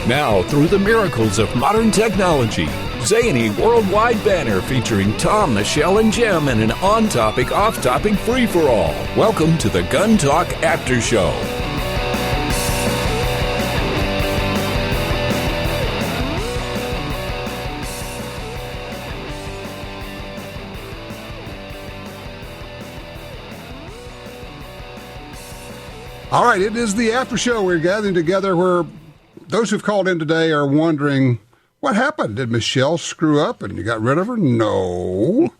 Now, through the miracles of modern technology, zany worldwide banner featuring Tom, Michelle, and Jim in an on-topic, off-topic free-for-all. Welcome to the Gun Talk After Show. All right, it is the after show. We're gathering together where those who've called in today are wondering, what happened? Did Michelle screw up and you got rid of her? No.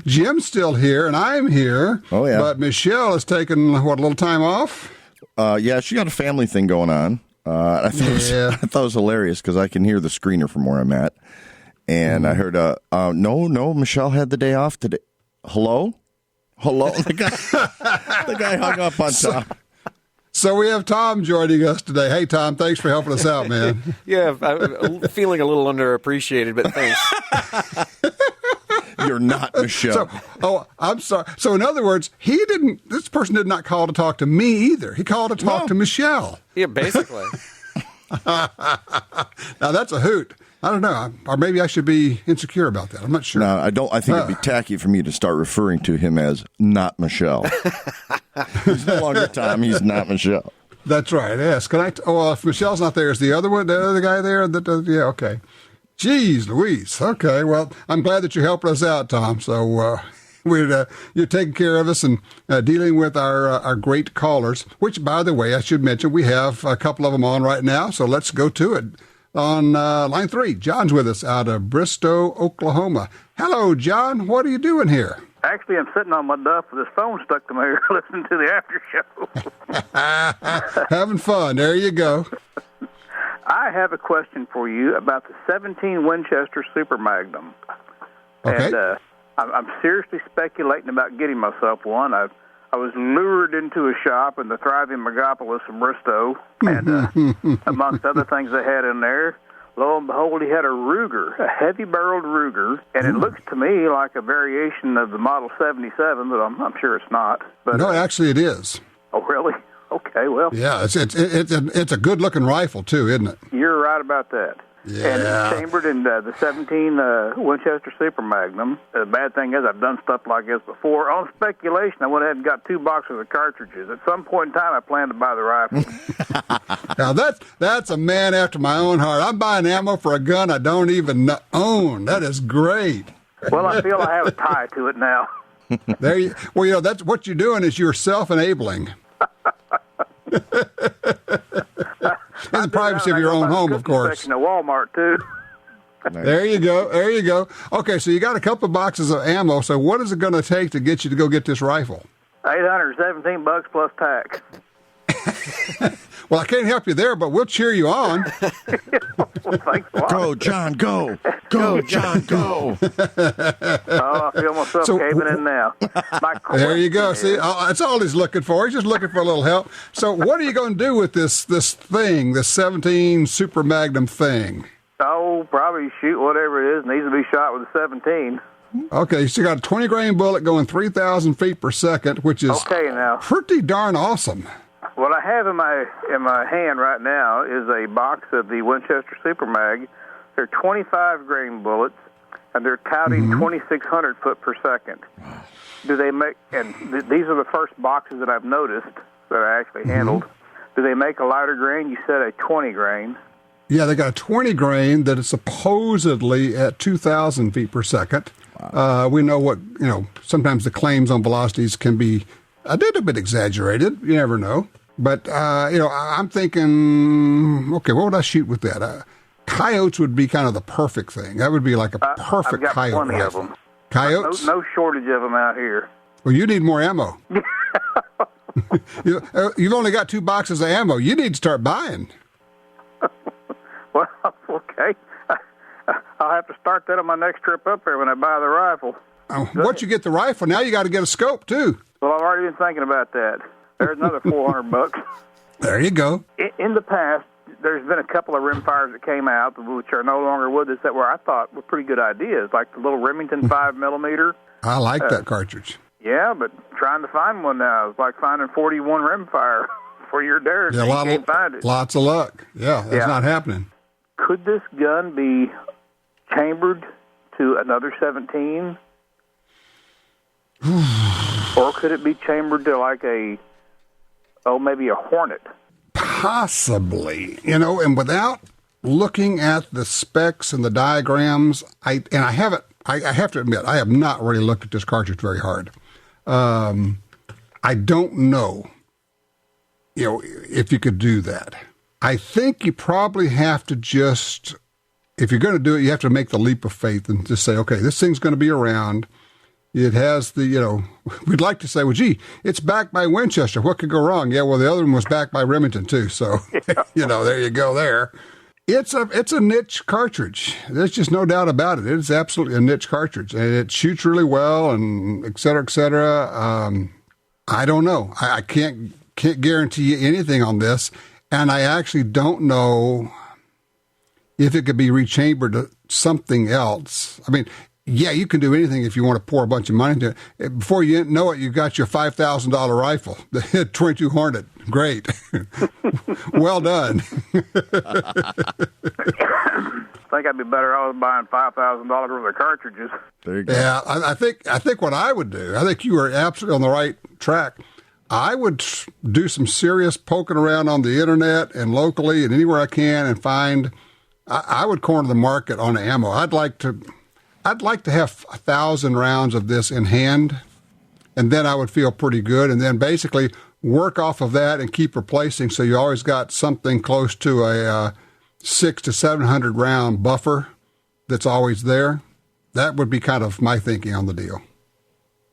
Jim's still here and I'm here. Oh, yeah. But Michelle has taken, a little time off? Yeah, she got a family thing going on. I thought it was hilarious because I can hear the screener from where I'm at. And I heard, no, Michelle had the day off today. Hello? The guy hung up on Tom. So we have Tom joining us today. Hey, Tom, thanks for helping us out, man. Yeah, I'm feeling a little underappreciated, but thanks. You're not Michelle. I'm sorry. So in other words, this person did not call to talk to me either. He called to talk to Michelle. Yeah, basically. Now that's a hoot. I don't know. Or maybe I should be insecure about that. I'm not sure. No, I don't. I think it'd be tacky for me to start referring to him as not Michelle. He's no longer Tom. He's not Michelle. That's right. Yes. Can I? If Michelle's not there, is the other one, the other guy there? Yeah. Okay. Jeez, Louise. Okay. Well, I'm glad that you're helping us out, Tom. So you're taking care of us and dealing with our great callers. Which, by the way, I should mention we have a couple of them on right now. So let's go to it. On line 3, John's with us out of Bristow, Oklahoma. Hello, John. What are you doing here? Actually, I'm sitting on my duff with this phone stuck to my ear listening to the after show. Having fun. There you go. I have a question for you about the 17 Winchester Super Magnum. Okay. And I'm seriously speculating about getting myself one. I was lured into a shop in the thriving megapolis of Bristow, and amongst other things they had in there, lo and behold, he had a Ruger, a heavy-barreled Ruger, and it looks to me like a variation of the Model 77, but I'm sure it's not. But, no, actually it is. Oh, really? Okay, well. Yeah, it's a good-looking rifle, too, isn't it? You're right about that. Yeah. And it's chambered in the 17 Winchester Super Magnum. The bad thing is I've done stuff like this before. On speculation, I went ahead and got 2 boxes of cartridges. At some point in time, I plan to buy the rifle. Now, that's a man after my own heart. I'm buying ammo for a gun I don't even own. That is great. Well, I feel I have a tie to it now. That's what you're doing is you're self-enabling. In the privacy of your own home, of course. Section of Walmart, too. There you go. Okay, so you got a couple of boxes of ammo. So what is it going to take to get you to go get this rifle? $817 plus tax. Well, I can't help you there, but we'll cheer you on. Well, thanks a lot. Go, John, go. Go, John, go. Oh, I feel myself caving in now. There you go. See, that's all he's looking for. He's just looking for a little help. So what are you going to do with this thing, this 17 Super Magnum thing? Oh, probably shoot whatever it is. Needs to be shot with a 17. Okay, so you got a 20-grain bullet going 3,000 feet per second, which is pretty darn awesome. What I have in my hand right now is a box of the Winchester Super Mag. They're 25-grain bullets, and they're touting 2,600 foot per second. Do they make? And these are the first boxes that I've noticed that I actually handled. Do they make a lighter grain? You said a 20-grain. Yeah, they got a 20-grain that is supposedly at 2,000 feet per second. Wow. We know sometimes the claims on velocities can be a little bit exaggerated. You never know. But, I'm thinking, okay, what would I shoot with that? Coyotes would be kind of the perfect thing. That would be like a perfect I've got coyote plenty rifle. Of them. Coyotes? No shortage of them out here. Well, you need more ammo. You've only got 2 boxes of ammo. You need to start buying. Well, okay. I'll have to start that on my next trip up there when I buy the rifle. Once you get the rifle, now you got to get a scope, too. Well, I've already been thinking about that. There's another $400. There you go. In the past, there's been a couple of rimfires that came out, which are no longer with us, that were I thought were pretty good ideas, like the little Remington 5mm. I like that cartridge. Yeah, but trying to find one now is like finding 41 rimfire for your dirt. Yeah, You can't find it. lots of luck. Yeah, that's not happening. Could this gun be chambered to another 17? Or could it be chambered to like maybe a Hornet? Possibly, and without looking at the specs and the diagrams, I have to admit, I have not really looked at this cartridge very hard. I don't know, if you could do that. I think you probably have to just, if you're going to do it, you have to make the leap of faith and just say, okay, this thing's going to be around. It has the, we'd like to say, well, gee, it's backed by Winchester. What could go wrong? Yeah, well, the other one was backed by Remington, too. So, there you go there. It's a niche cartridge. There's just no doubt about it. It's absolutely a niche cartridge. And it shoots really well and et cetera, et cetera. I don't know. I can't guarantee you anything on this. And I actually don't know if it could be rechambered to something else. I mean, yeah, you can do anything if you want to pour a bunch of money into it. Before you know it, you've got your $5,000 rifle, the 22 Hornet. Great. Well done. I think I'd be better off buying $5,000 worth of cartridges. There you go. Yeah, I think what I would do, I think you are absolutely on the right track. I would do some serious poking around on the internet and locally and anywhere I can and find, I would corner the market on ammo. I'd like to have 1,000 rounds of this in hand, and then I would feel pretty good. And then basically work off of that and keep replacing, so you always got something close to a 600 to 700 round buffer that's always there. That would be kind of my thinking on the deal.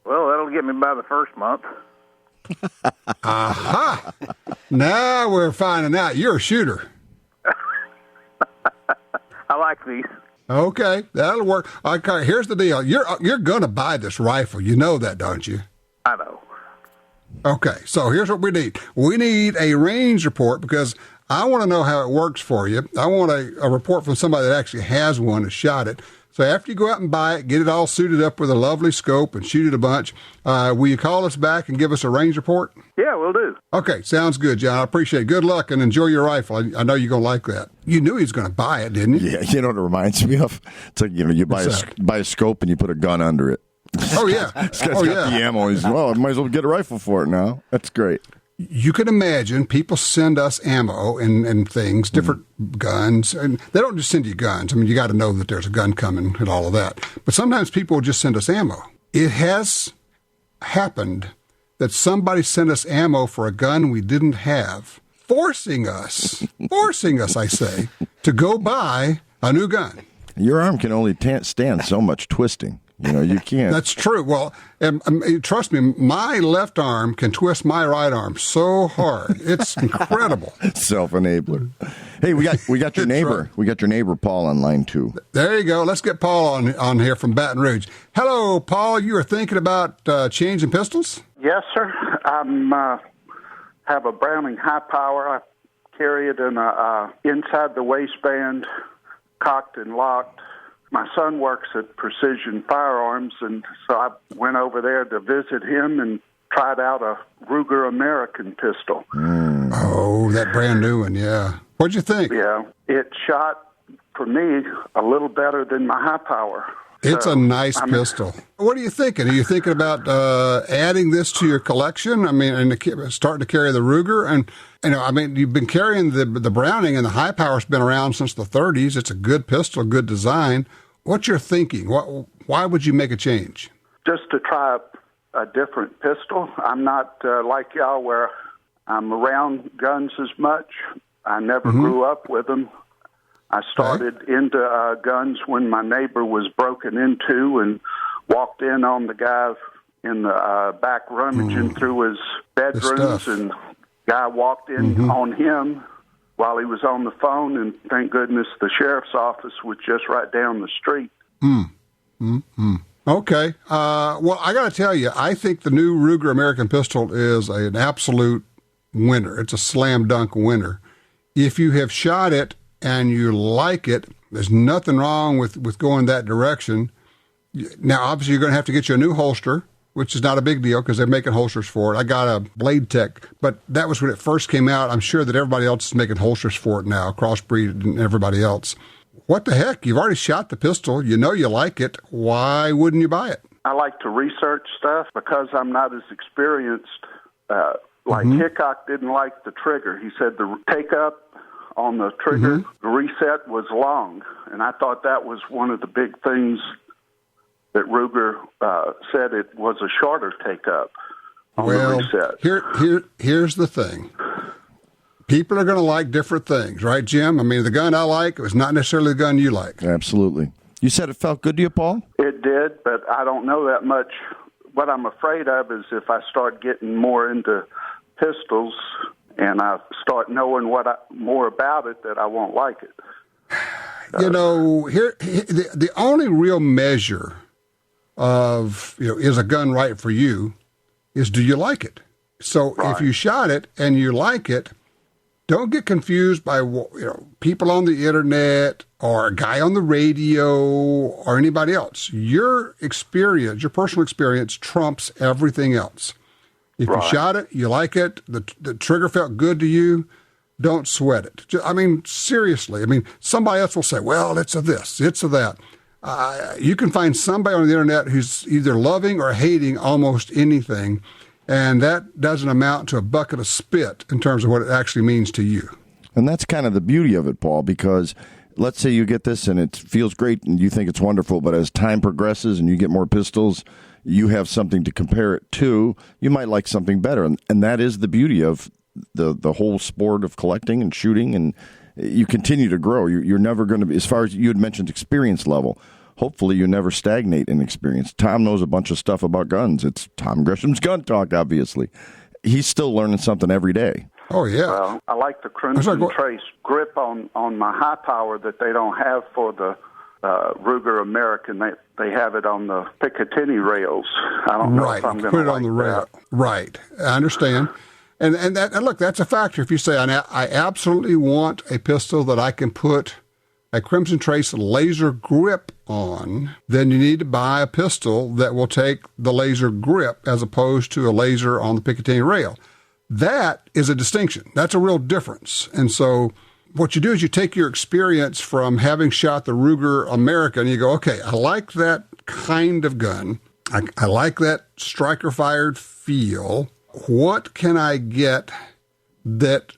Well, that'll get me by the first month. Aha! Now we're finding out you're a shooter. I like these. Okay, that'll work. Okay, here's the deal. You're going to buy this rifle. You know that, don't you? I know. Okay, so here's what we need. We need a range report because I want to know how it works for you. I want a report from somebody that actually has one and shot it. So after you go out and buy it, get it all suited up with a lovely scope and shoot it a bunch, will you call us back and give us a range report? Yeah, we'll do. Okay, sounds good, John. I appreciate it. Good luck and enjoy your rifle. I know you're going to like that. You knew he was going to buy it, didn't you? Yeah, you know what it reminds me of? It's like, you buy a scope and you put a gun under it. Oh, yeah. This guy's got the ammo. He's, well, I might as well get a rifle for it now. That's great. You can imagine people send us ammo and things, different guns, and they don't just send you guns. I mean, you got to know that there's a gun coming and all of that. But sometimes people will just send us ammo. It has happened that somebody sent us ammo for a gun we didn't have, forcing us, I say, to go buy a new gun. Your arm can only stand so much twisting. You can't. That's true. Well, and trust me, my left arm can twist my right arm so hard. It's incredible. Self-enabler. Hey, we got your neighbor. Right. We got your neighbor Paul on line 2. There you go. Let's get Paul on here from Baton Rouge. Hello, Paul. You were thinking about changing pistols? Yes, sir. I have a Browning high power. I carry it in inside the waistband, cocked and locked. My son works at Precision Firearms, and so I went over there to visit him and tried out a Ruger American pistol. Oh, that brand new one, yeah. What'd you think? Yeah, it shot, for me, a little better than my high power. It's a nice pistol. What are you thinking? Are you thinking about adding this to your collection? I mean, and starting to carry the Ruger? And, you've been carrying the Browning, and the high power's been around since the 30s. It's a good pistol, good design. What's your thinking? Why would you make a change? Just to try a different pistol. I'm not like y'all where I'm around guns as much. I never grew up with them. I started into guns when my neighbor was broken into and walked in on the guy in the back rummaging through his bedrooms, and guy walked in on him while he was on the phone, and thank goodness the sheriff's office was just right down the street. Okay. Well, I got to tell you, I think the new Ruger American pistol is an absolute winner. It's a slam dunk winner. If you have shot it and you like it, there's nothing wrong with going that direction. Now, obviously, you're going to have to get you a new holster which is not a big deal because they're making holsters for it. I got a Blade Tech, but that was when it first came out. I'm sure that everybody else is making holsters for it now, Crossbreed and everybody else. What the heck? You've already shot the pistol. You know you like it. Why wouldn't you buy it? I like to research stuff because I'm not as experienced. Hickok didn't like the trigger. He said the take-up on the trigger, the reset was long, and I thought that was one of the big things that Ruger said it was a shorter take-up on the reset. Here's the thing. People are going to like different things, right, Jim? I mean, the gun I like was not necessarily the gun you like. Absolutely. You said it felt good to you, Paul? It did, but I don't know that much. What I'm afraid of is if I start getting more into pistols and I start knowing more about it, that I won't like it. The only real measure of, is a gun right for you is, do you like it? So if you shot it and you like it, don't get confused by people on the internet or a guy on the radio or anybody else. Your experience, your personal experience, trumps everything else. If you shot it, you like it, the trigger felt good to you, don't sweat it. I mean, seriously. I mean, somebody else will say, well, it's a this, it's a that. You can find somebody on the internet who's either loving or hating almost anything, and that doesn't amount to a bucket of spit in terms of what it actually means to you. And that's kind of the beauty of it, Paul, because let's say you get this and it feels great and you think it's wonderful, but as time progresses and you get more pistols, you have something to compare it to. You might like something better, and that is the beauty of the whole sport of collecting and shooting, and you continue to grow. You're never going to be, as far as you had mentioned, experience level. Hopefully you never stagnate in experience. Tom knows a bunch of stuff about guns. It's Tom Gresham's Gun Talk, obviously. He's still learning something every day. Oh, yeah. Well, I like the Crimson Trace grip on my high power that they don't have for the Ruger American. They have it on the Picatinny rails. I don't know if I'm going to put it on the rail. Right. I understand. And look, that's a factor. If you say, I absolutely want a pistol that I can put a Crimson Trace laser grip on, then you need to buy a pistol that will take the laser grip as opposed to a laser on the Picatinny rail. That is a distinction. That's a real difference. And so what you do is you take your experience from having shot the Ruger American and you go, okay, I like that kind of gun. I like that striker-fired feel. What can I get that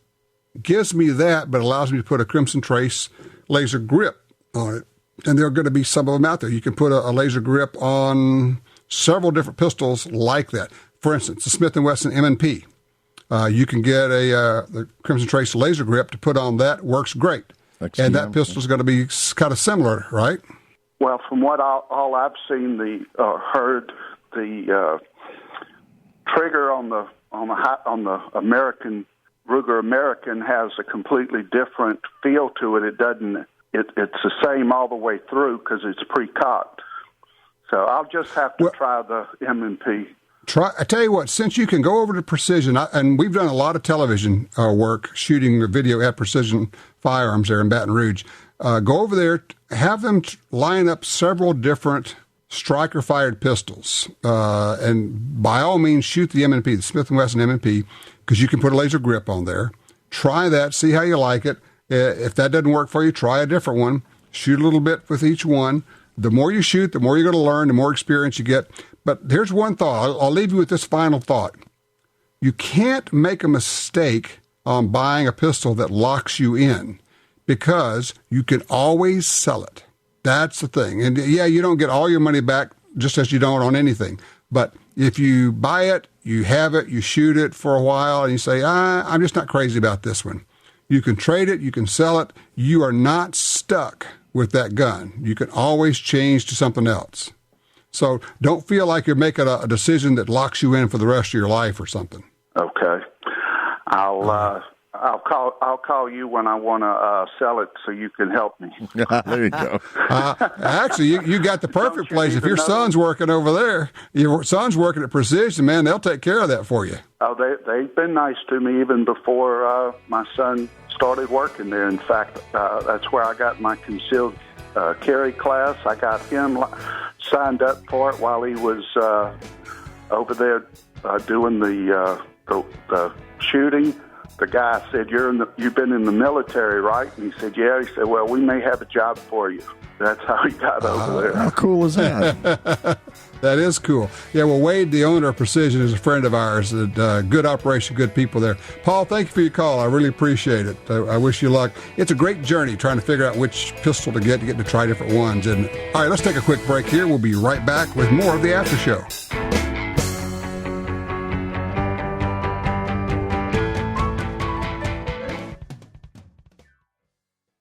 gives me that but allows me to put a Crimson Trace laser grip on it? And there are going to be some of them out there. You can put a laser grip on several different pistols like that. For instance, the Smith & Wesson M&P. You can get the Crimson Trace laser grip to put on that. Works great. And that pistol is going to be kind of similar, right? Well, from what all I've seen, heard, the trigger on the American Ruger American has a completely different feel to it. It's the same all the way through because it's pre-cocked. So I'll just have to try the M&P. I tell you what, since you can go over to Precision, and we've done a lot of television work shooting video at Precision Firearms there in Baton Rouge. Go over there, have them line up several different striker-fired pistols, and by all means shoot the M&P, the Smith & Wesson M&P, because you can put a laser grip on there. Try that, see how you like it. If that doesn't work for you, try a different one. Shoot a little bit with each one. The more you shoot, the more you're going to learn, the more experience you get. But here's one thought. I'll leave you with this final thought. You can't make a mistake on buying a pistol that locks you in because you can always sell it. That's the thing. And yeah, you don't get all your money back just as you don't on anything. But if you buy it, you have it, you shoot it for a while, and you say, I'm just not crazy about this one. You can trade it, you can sell it. You are not stuck with that gun. You can always change to something else. So don't feel like you're making a decision that locks you in for the rest of your life or something. Okay. I'll call you when I want to sell it so you can help me. There you go. Actually, you got the perfect place. If your son's working over there, your son's working at Precision, man, they'll take care of that for you. Oh, they've been nice to me even before my son started working there. In fact, that's where I got my concealed carry class. I got him signed up for it while he was over there doing the shooting. The guy said, "You've been in the military, right?" And he said, "Yeah." He said, "Well, we may have a job for you." That's how he got over there. How cool is that? That is cool. Yeah, well, Wade, the owner of Precision, is a friend of ours. Good operation, good people there. Paul, thank you for your call. I really appreciate it. I wish you luck. It's a great journey trying to figure out which pistol to get to try different ones. And all right, let's take a quick break here. We'll be right back with more of the After Show.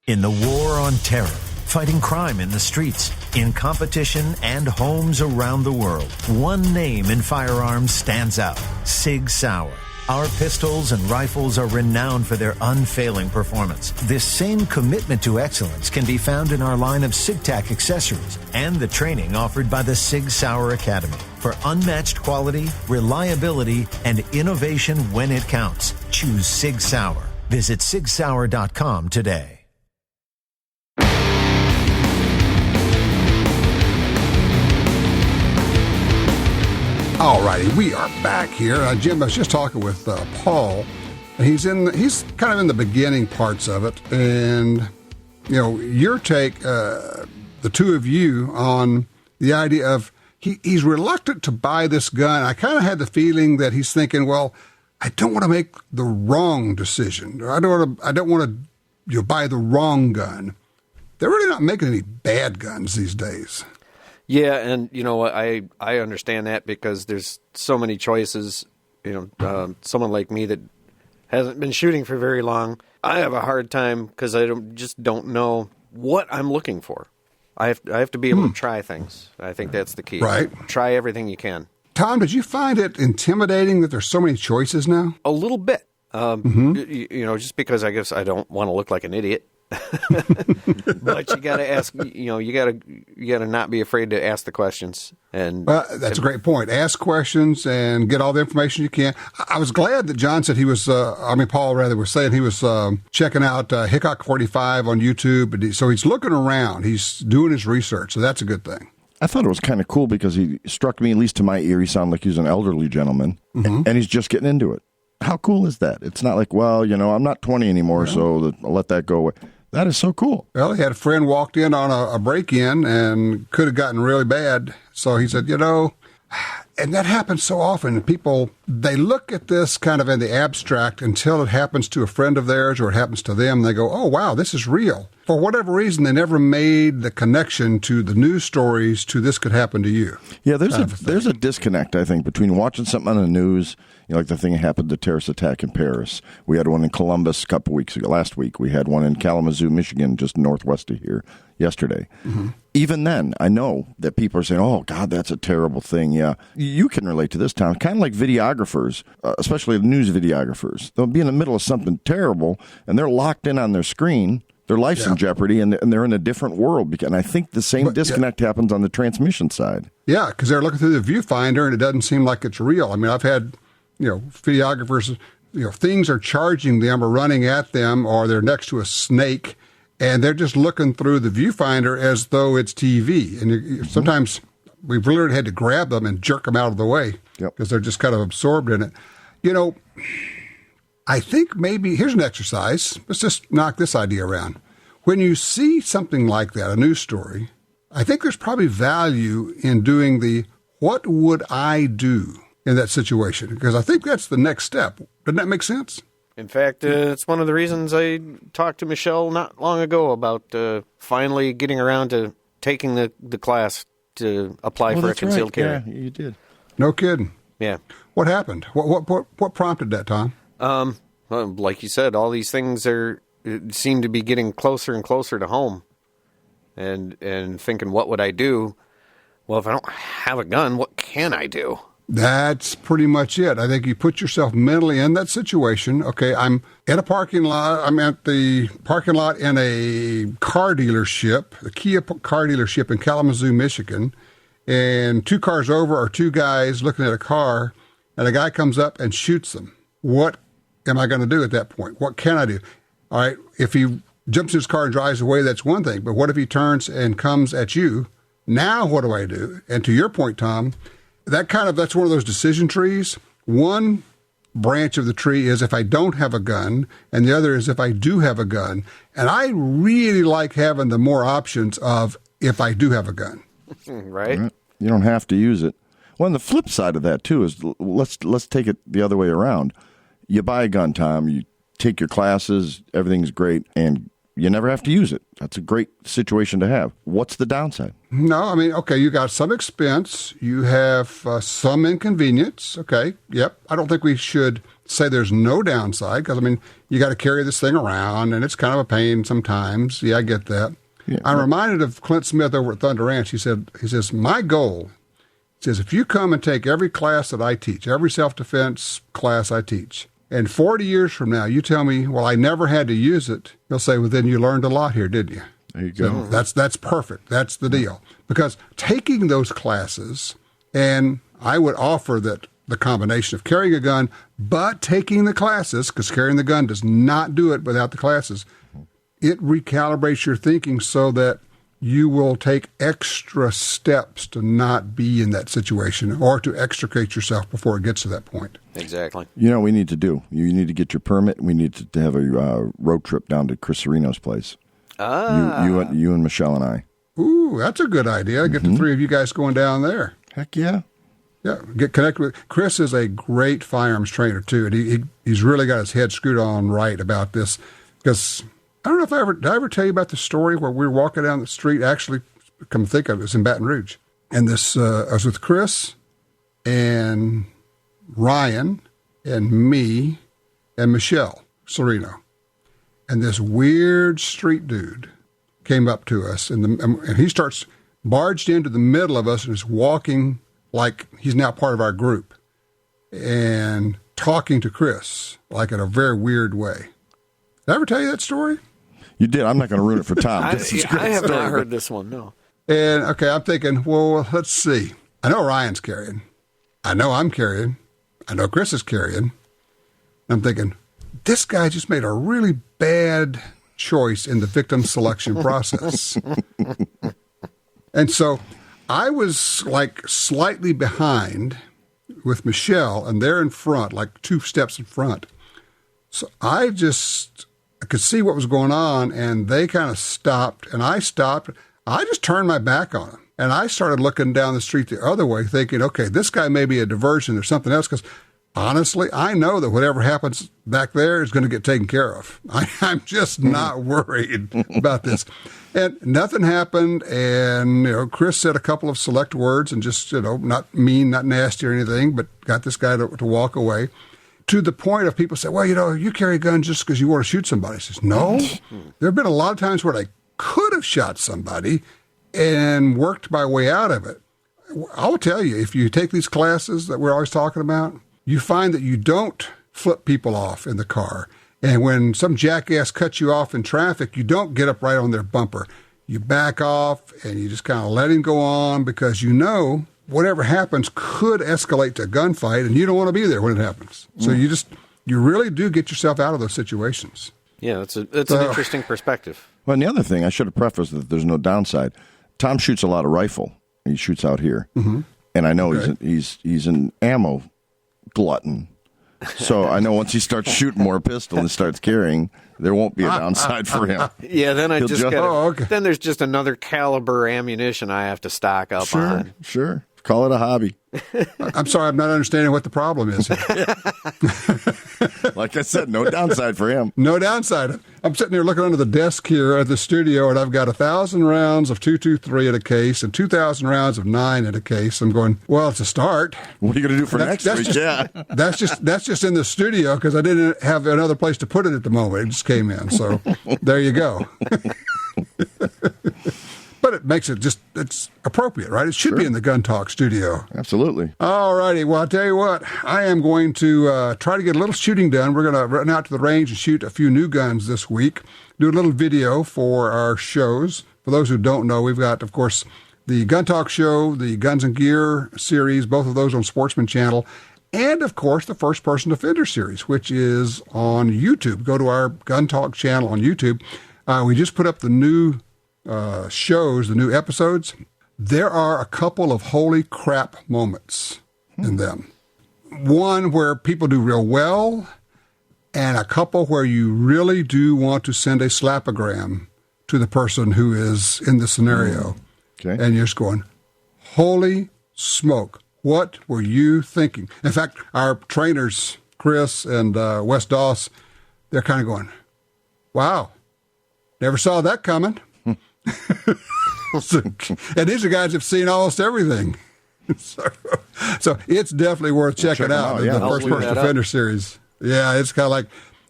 In the war on terror, fighting crime in the streets, in competition, and homes around the world, one name in firearms stands out: Sig Sauer. Our pistols and rifles are renowned for their unfailing performance. This same commitment to excellence can be found in our line of SigTac accessories and the training offered by the Sig Sauer Academy. For unmatched quality, reliability, and innovation when it counts, choose Sig Sauer. Visit sigsauer.com today. All righty, we are back here. Jim, I was just talking with Paul, and he's kind of in the beginning parts of it. And, your take, the two of you, on the idea of he's reluctant to buy this gun. I kind of had the feeling that he's thinking, well, I don't want to make the wrong decision. I don't want to buy the wrong gun. They're really not making any bad guns these days. Yeah, and I understand that because there's so many choices. Someone like me that hasn't been shooting for very long, I have a hard time because I just don't know what I'm looking for. I have to be able to try things. I think that's the key. Right. Try everything you can. Tom, did you find it intimidating that there's so many choices now? A little bit. Just because I guess I don't want to look like an idiot. But you got to ask. You got to not be afraid to ask the questions. And that's a great point. Ask questions and get all the information you can. I was glad that John said he was. Paul rather was saying he was checking out Hickok 45 on YouTube. So he's looking around. He's doing his research. So that's a good thing. I thought it was kind of cool because he struck me, at least to my ear, he sounded like he was an elderly gentleman, and he's just getting into it. How cool is that? It's not like, I'm not 20 anymore, so I'll let that go away. That is so cool. Well, he had a friend walked in on a break-in and could have gotten really bad. So he said, and that happens so often. People, they look at this kind of in the abstract until it happens to a friend of theirs or it happens to them. They go, oh, wow, this is real. For whatever reason, they never made the connection to the news stories to this could happen to you. Yeah, there's a disconnect, I think, between watching something on the news, like the thing that happened, the terrorist attack in Paris. We had one in Columbus a couple weeks ago. Last week, we had one in Kalamazoo, Michigan, just northwest of here yesterday. Even then, I know that people are saying, oh, God, that's a terrible thing. Yeah, you can relate to this, Tom. Kind of like videographers, especially news videographers. They'll be in the middle of something terrible, and they're locked in on their screen. Their life's in jeopardy, and they're in a different world. And I think the same disconnect happens on the transmission side. Yeah, because they're looking through the viewfinder, and it doesn't seem like it's real. I mean, I've had, videographers, things are charging them or running at them, or they're next to a snake, and they're just looking through the viewfinder as though it's TV. And sometimes we've literally had to grab them and jerk them out of the way because they're just kind of absorbed in it. I think maybe, here's an exercise. Let's just knock this idea around. When you see something like that, a news story, I think there's probably value in doing the, what would I do in that situation? Because I think that's the next step. Doesn't that make sense? In fact, it's one of the reasons I talked to Michelle not long ago about finally getting around to taking the class to apply for a concealed carry. Yeah, you did. No kidding. Yeah. What happened? What prompted that, Tom? Well, like you said, all these things seem to be getting closer and closer to home, and thinking, what would I do? Well, if I don't have a gun, what can I do? That's pretty much it. I think you put yourself mentally in that situation. Okay, I'm in a parking lot. I'm at the parking lot in a car dealership, a Kia car dealership in Kalamazoo, Michigan, and 2 cars over are 2 guys looking at a car, and a guy comes up and shoots them. What am I going to do at that point? What can I do? All right, if he jumps in his car and drives away, that's one thing. But what if he turns and comes at you? Now what do I do? And to your point, Tom, that's one of those decision trees. One branch of the tree is if I don't have a gun, and the other is if I do have a gun. And I really like having the more options of if I do have a gun. Right? You don't have to use it. Well, and the flip side of that, too, is let's take it the other way around. You buy a gun, Tom, you take your classes, everything's great, and you never have to use it. That's a great situation to have. What's the downside? No, I mean, okay, you got some expense. You have some inconvenience. Okay, yep. I don't think we should say there's no downside because, I mean, you got to carry this thing around, and it's kind of a pain sometimes. Yeah, I get that. Yeah, I'm reminded of Clint Smith over at Thunder Ranch. He says, my goal, he says, if you come and take every class that I teach, every self-defense class I teach, and 40 years from now, you tell me, well, I never had to use it, he'll say, well, then you learned a lot here, didn't you? There you go. So that's perfect. That's the deal. Because taking those classes, and I would offer that the combination of carrying a gun, but taking the classes, because carrying the gun does not do it without the classes, it recalibrates your thinking so that you will take extra steps to not be in that situation or to extricate yourself before it gets to that point. Exactly. You know what we need to do? You need to get your permit. We need to have a road trip down to Chris Serino's place. You and Michelle and I. Ooh, that's a good idea. Get the three of you guys going down there. Heck yeah. Yeah, get connected with Chris. Is a great firearms trainer too, and he's really got his head screwed on right about this. Because I don't know if did I ever tell you about the story where we were walking down the street. Actually, come to think of it, was in Baton Rouge, and this I was with Chris and Ryan and me and Michelle Serino, and this weird street dude came up to us, and he starts barged into the middle of us and is walking like he's now part of our group and talking to Chris like in a very weird way. Did I ever tell you that story? You did. I'm not going to ruin it for Tom. I have not heard this one, no. And, okay, I'm thinking, well, let's see. I know Ryan's carrying. I know I'm carrying. I know Chris is carrying. I'm thinking, this guy just made a really bad choice in the victim selection process. And so I was like slightly behind with Michelle, and they're in front, like 2 steps in front. So I could see what was going on, and they kind of stopped, and I stopped. I just turned my back on them, and I started looking down the street the other way, thinking, okay, this guy may be a diversion or something else, because honestly, I know that whatever happens back there is going to get taken care of. I'm just not worried about this. And nothing happened, and Chris said a couple of select words and just, not mean, not nasty or anything, but got this guy to walk away. To the point of people say, well, you carry a gun just because you want to shoot somebody. He says, no. There have been a lot of times where I could have shot somebody and worked my way out of it. I'll tell you, if you take these classes that we're always talking about, you find that you don't flip people off in the car. And when some jackass cuts you off in traffic, you don't get up right on their bumper. You back off and you just kind of let him go on because whatever happens could escalate to a gunfight, and you don't want to be there when it happens. So you really do get yourself out of those situations. Yeah, it's an interesting perspective. Well, and the other thing, I should have prefaced that there's no downside. Tom shoots a lot of rifle. He shoots out here. Mm-hmm. And I know he's an ammo glutton. So I know once he starts shooting more pistol and starts carrying, there won't be a downside for him. Yeah, then then there's just another caliber ammunition I have to stock up on. Sure. Call it a hobby. I'm sorry, I'm not understanding what the problem is here. Like I said, no downside for him. No downside. I'm sitting here looking under the desk here at the studio, and I've got 1,000 rounds of .223 in a case and 2,000 rounds of 9 in a case. I'm going, well, it's a start. What are you going to do for next week? That's just in the studio because I didn't have another place to put it at the moment. It just came in. So there you go. But it makes it's appropriate, right? It should be in the Gun Talk studio. Absolutely. All righty. Well, I'll tell you what, I am going to try to get a little shooting done. We're going to run out to the range and shoot a few new guns this week, do a little video for our shows. For those who don't know, we've got, of course, the Gun Talk show, the Guns and Gear series, both of those on Sportsman Channel, and, of course, the First Person Defender series, which is on YouTube. Go to our Gun Talk channel on YouTube. We just put up the new shows, the new episodes. there are a couple of holy crap moments in them. One where people do real well, and a couple where you really do want to send a slapogram to the person who is in the scenario. Okay. And you're just going, holy smoke, what were you thinking? In fact, our trainers, Chris and Wes Doss, they're kind of going, wow, never saw that coming. And these are guys who've seen almost everything. So it's definitely worth checking out, the First Person Defender series. Yeah, it's kind of like,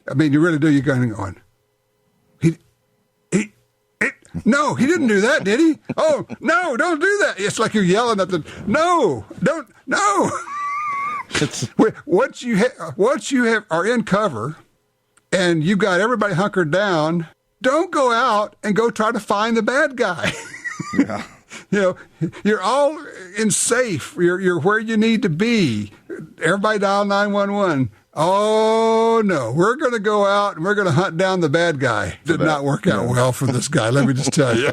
I mean, you really do. You're kind of going, no, he didn't do that, did he? Oh, no, don't do that. It's like you're yelling at them. No, don't, no. Once you are in cover and you've got everybody hunkered down, don't go out and go try to find the bad guy. Yeah. You're all in safe. You're where you need to be. Everybody dial 911. Oh, no, we're going to go out and we're going to hunt down the bad guy. Did not work out well for this guy, let me just tell you.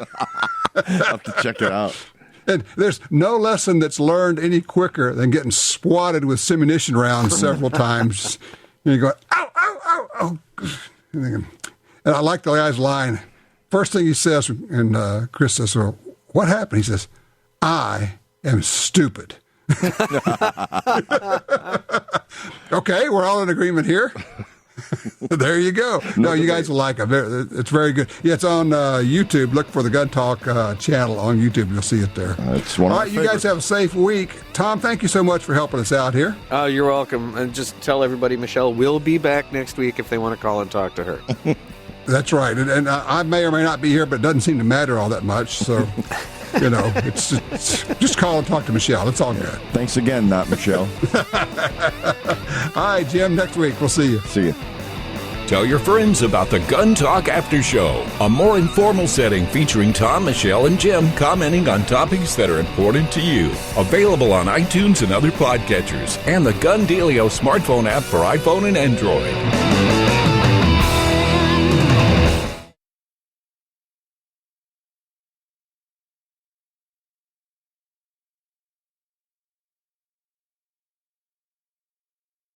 I'll have to check it out. And there's no lesson that's learned any quicker than getting swatted with simunition rounds several times. And you go, ow, ow, ow, ow. And I like the guy's line. First thing he says, and Chris says, well, what happened? He says, I am stupid. Okay, we're all in agreement here. There you go. No, you guys will like it. It's very good. Yeah, it's on YouTube. Look for the Gun Talk channel on YouTube. You'll see it there. It's one all of right, you guys have a safe week. Tom, thank you so much for helping us out here. You're welcome. And just tell everybody Michelle will be back next week if they want to call and talk to her. That's right. And I may or may not be here, but it doesn't seem to matter all that much. So, it's just call and talk to Michelle. It's all good. Thanks again, not Michelle. All right, Jim, next week. We'll see you. See you. Tell your friends about the Gun Talk After Show, a more informal setting featuring Tom, Michelle, and Jim commenting on topics that are important to you. Available on iTunes and other podcatchers, and the Gun Dealio smartphone app for iPhone and Android.